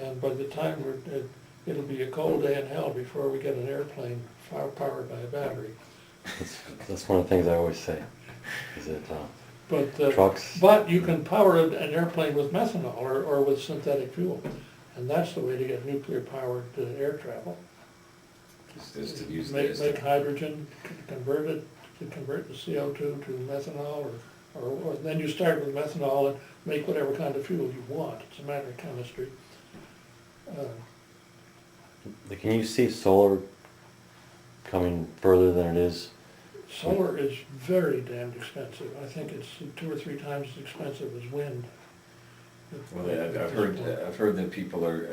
And by the time it'll be a cold day in hell before we get an airplane powered by a battery. That's one of the things I always say, is that But trucks... But you can power an airplane with methanol or with synthetic fuel. And that's the way to get nuclear-powered air travel. Is to use Make hydrogen, convert the CO2 to methanol, or then you start with methanol and make whatever kind of fuel you want. It's a matter of chemistry. Can you see solar coming further than it is? Solar is very damned expensive. I think it's 2 or 3 times as expensive as wind. Well, I've heard that people are,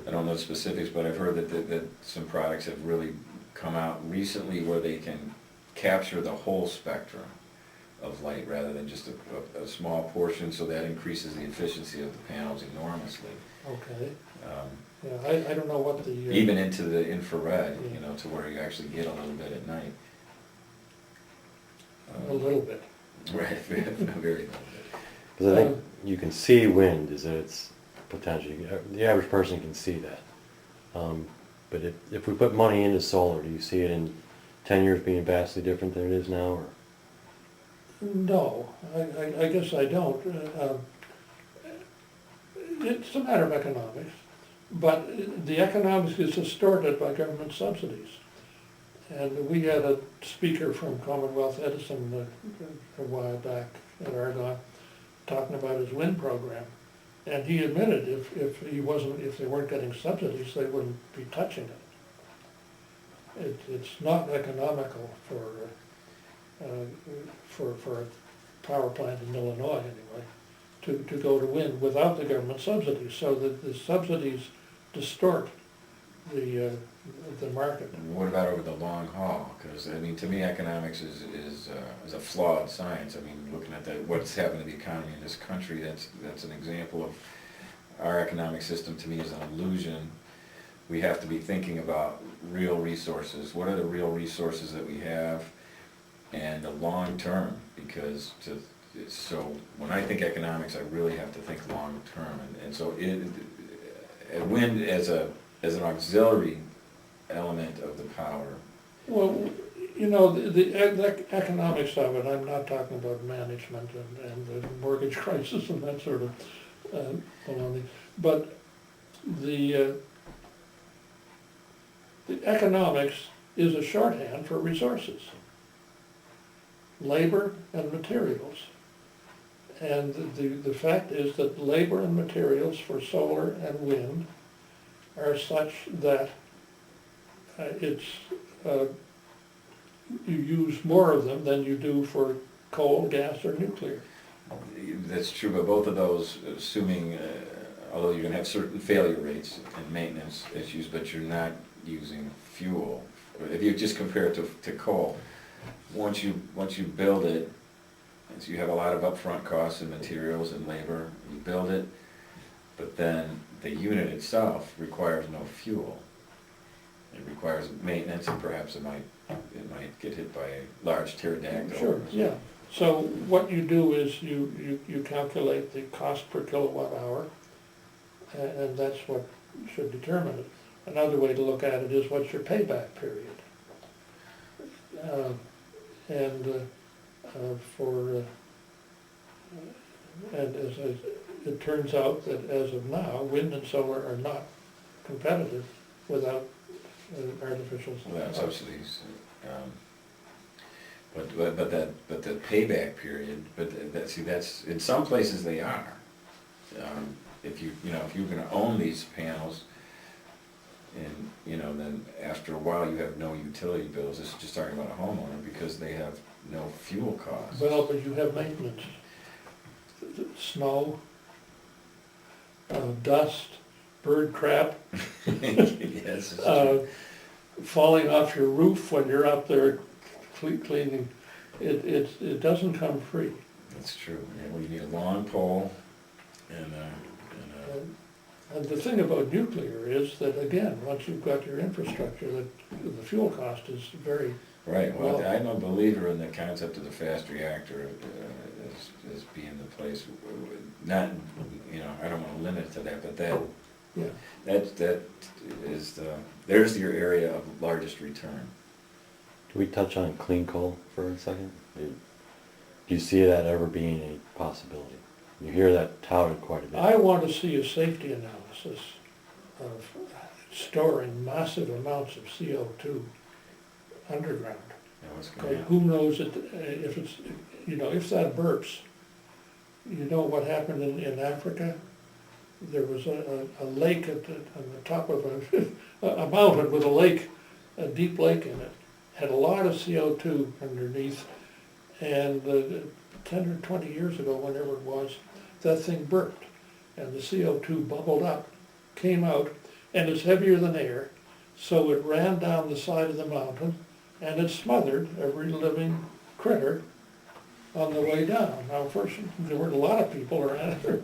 I don't know the specifics, but I've heard that some products have really come out recently where they can capture the whole spectrum of light rather than just a small portion, so that increases the efficiency of the panels enormously. Okay. Yeah, I don't know what the... even into the infrared, to where you actually get a little bit at night. A little bit. Right, very little bit. Because I think you can see wind, is that it's potential. The average person can see that. But if we put money into solar, do you see it in 10 years being vastly different than it is now? Or? No, I guess I don't. It's a matter of economics, but the economics is distorted by government subsidies. And we had a speaker from Commonwealth Edison a while back at Argonne talking about his wind program. And he admitted if they weren't getting subsidies, they wouldn't be touching it. It's not economical for a power plant in Illinois anyway to go to wind without the government subsidies. So that the subsidies distort the market. And what about over the long haul? Because to me, economics is a flawed science. Looking at what's happened to the economy in this country, that's an example of our economic system. To me, is an illusion. We have to be thinking about real resources. What are the real resources that we have, and the long term? Because so when I think economics, I really have to think long term. And so wind as an auxiliary element of the power. Well, the economics of it, I'm not talking about management and the mortgage crisis and that sort of baloney, but the economics is a shorthand for resources, labor and materials. And the fact is that labor and materials for solar and wind are such that you use more of them than you do for coal, gas, or nuclear. That's true, but both of those, assuming, although you're going to have certain failure rates and maintenance issues, but you're not using fuel. If you just compare it to coal, once you build it, so you have a lot of upfront costs and materials and labor. You build it, but then the unit itself requires no fuel. It requires maintenance, and perhaps it might get hit by a large pterodactyl. Sure, yeah. So what you do is you calculate the cost per kilowatt hour, and that's what should determine it. Another way to look at it is what's your payback period. It turns out that as of now, wind and solar are not competitive without artificial subsidies. But the payback period. But that's in some places they are. If you're going to own these panels, and then after a while you have no utility bills. This is just talking about a homeowner because they have no fuel costs. Well, but you have maintenance, snow, dust, bird crap. Yes. Falling off your roof when you're up there cleaning. It doesn't come free. That's true. Yeah, well, you need a long pole and the thing about nuclear is that, again, once you've got your infrastructure, the fuel cost is very right. Well, low. I'm a believer in the concept of the fast reactor. as being the place, not, you know, I don't wanna limit it to that, but Yeah. that is there's your area of largest return. Can we touch on clean coal for a second? Do you see that ever being a possibility? You hear that touted quite a bit. I want to see a safety analysis of storing massive amounts of CO2 underground. You know, what's gonna Okay, happen. who knows if it's, you know, if that burps, you know what happened in Africa? There was a lake on the top of a mountain with a lake, a deep lake in it, had a lot of CO2 underneath, and 10 or 20 years ago, whenever it was, that thing burped, and the CO2 bubbled up, came out, and it's heavier than air, so it ran down the side of the mountain, and it smothered every living critter on the way down. Now, first, there weren't a lot of people around,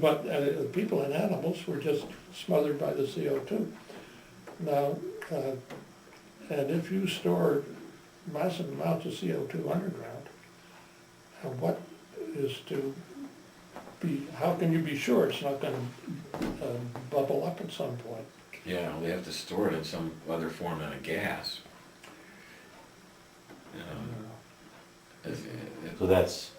but people and animals were just smothered by the CO2. Now, and if you store massive amounts of CO2 underground, what is to be, how can you be sure it's not going to bubble up at some point? Yeah, well, they have to store it in some other form than a gas. So that's,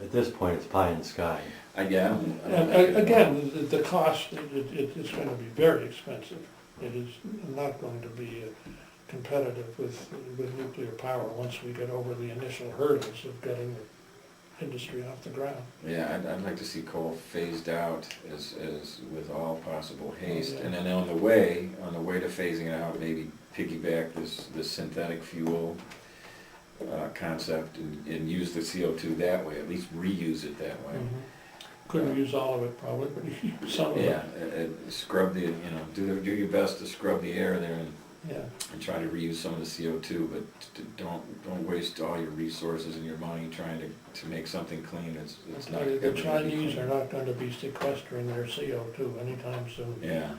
at this point, it's pie in the sky. I don't And think again, the cost, it's going to be very expensive. It is not going to be competitive with nuclear power once we get over the initial hurdles of getting the industry off the ground. Yeah, I'd like to see coal phased out as with all possible haste, Yeah. and then on the way to phasing it out, maybe piggyback this synthetic fuel concept and use the CO2 that way, at least reuse it that way. Couldn't use all of it probably, but use some of it. Yeah, scrub the, you know, do your best to scrub the air there Yeah. and try to reuse some of the CO2, but don't waste all your resources and your money trying to make something clean. It's not The ever gonna be Chinese clean. are not going to be sequestering their CO2 anytime soon. Yeah,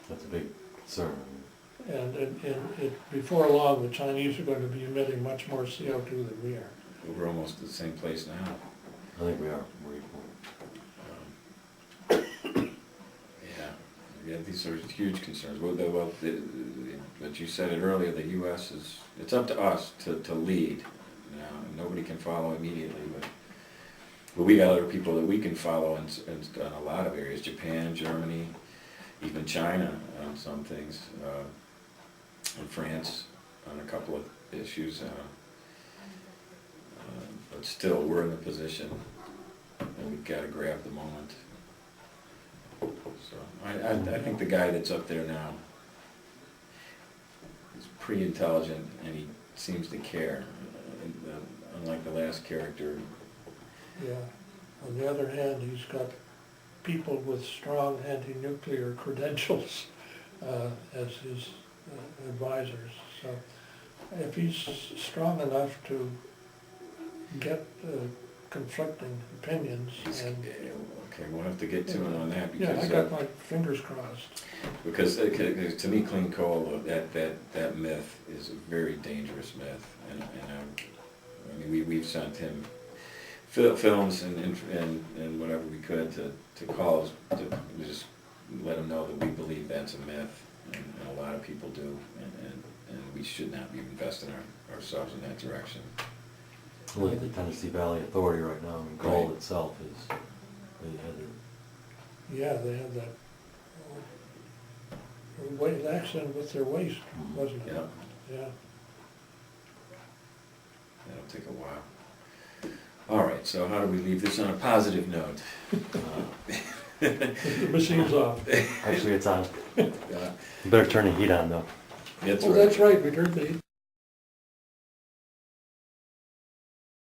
That's a big concern. And before long, the Chinese are going to be emitting much more CO2 than we are. we're almost at the same place now. I think we are. Yeah, these are huge concerns. But you said it earlier, the U.S. it's up to us to lead. Now, nobody can follow immediately, but we got other people that we can follow in a lot of areas, Japan, Germany, even China on some things, and France on a couple of issues. But still, we're in a position, and we've got to grab the moment. So I think the guy that's up there now is pretty intelligent, and he seems to care, unlike the last character. Yeah. On the other hand, he's got people with strong anti-nuclear credentials as his advisors. So if he's strong enough to get conflicting opinions and... Okay, we'll have to get to him on that Yeah, I because got my fingers crossed. because to me, clean coal, that myth is a very dangerous myth, and I mean we've sent him films and whatever we could to calls to just let him know that we believe that's a myth, and a lot of people do, and we should not be investing ourselves in that direction. Look at the Tennessee Valley Authority right now, and coal Right. itself is, Yeah, they had that accident with their waste, wasn't it? Yeah, Yeah. that'll take a while. All right, so how do we leave this on a positive note? The machine's off. actually it's on. Yeah, You better turn the heat on though. that's Oh, right. that's right, we turned the